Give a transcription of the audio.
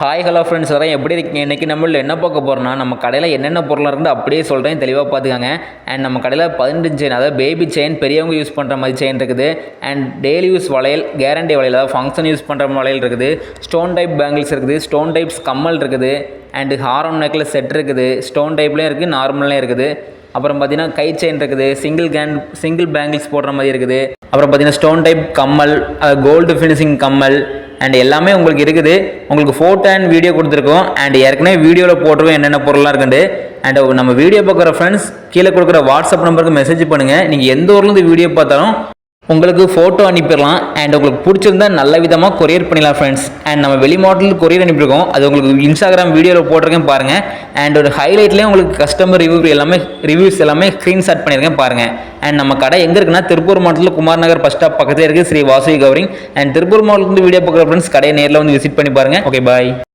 Hi hello friends வரேன் எப்படி இருக்கீங்க? இன்றைக்கி நம்மள என்ன பார்க்க போகிறோம்னா நம்ம கடையில் என்னென்ன பொருளாக இருக்குது அப்படியே சொல்கிறேன், தெளிவாக பார்த்துக்காங்க. அண்ட் நம்ம கடையில் 15 செயின், அதாவது பேபி செயின், பெரியவங்க யூஸ் பண்ணுற மாதிரி செயின் இருக்குது. அண்ட் டெய்லி யூஸ் வளையல், கேரண்டி வளையல், அதாவது ஃபங்க்ஷன் யூஸ் பண்ணுற வளையல் இருக்குது. ஸ்டோன் டைப் பேங்கிள்ஸ் இருக்குது, ஸ்டோன் டைப்ஸ் கம்மல் இருக்குது. அண்டு ஹாரம் நெக்லஸ் செட் இருக்குது, ஸ்டோன் டைப்லேயும் இருக்குது, நார்மல்லையும் இருக்குது. அப்புறம் பார்த்தீங்கன்னா கை செயின் இருக்குது, சிங்கிள் பேங்கிள்ஸ் போடுற மாதிரி இருக்குது. அப்புறம் பார்த்தீங்கன்னா ஸ்டோன் டைப் கம்மல், கோல்டு ஃபினிஷிங் கம்மல் அண்ட் எல்லாமே உங்களுக்கு இருக்குது. உங்களுக்கு ஃபோட்டோ அண்ட் வீடியோ கொடுத்துருக்கோம். அண்ட் ஏற்கனவே வீடியோவில் போட்டிருக்கோம் என்னென்ன பொருளாக இருக்குது. அண்ட் நம்ம வீடியோ பார்க்குற ஃப்ரெண்ட்ஸ் கீழே கொடுக்குற வாட்ஸ்அப் நம்பருக்கு மெசேஜ் பண்ணுங்கள். நீங்கள் எந்த ஊர்லேருந்து வீடியோ பார்த்தாலும் உங்களுக்கு ஃபோட்டோ அனுப்பிடலாம். அண்ட் உங்களுக்கு பிடிச்சிருந்தா நல்ல விதமாக கொரியர் பண்ணிடலாம் ஃப்ரெண்ட்ஸ். அண்ட் நம்ம வெளி மாடல் கொரியர் அனுப்பியிருக்கோம், அது உங்களுக்கு இன்ஸ்டாகிராம் வீடியோவில் போட்டிருக்கேன் பாருங்கள். அண்ட் ஒரு ஹைலைட்லேயும் உங்களுக்கு கஸ்டமர் ரிவ்யூஸ் எல்லாமே ஸ்க்ரீன்ஷாட் பண்ணியிருக்கேன் பாருங்கள். அண்ட் நம்ம கடை எங்கே இருக்குன்னா திருப்பூர் மாவட்டத்தில் குமார் நகர் பஸ் ஸ்டாப் பக்கத்தில் இருக்குது, ஸ்ரீ வாசவி கவரிங். அண்ட் திருப்பூர் மாவட்டத்தில் வீடியோ பார்க்குற ஃப்ரெண்ட்ஸ் கடையை நேரில் வந்து விசிட் பண்ணி பாருங்கள். Okay bye.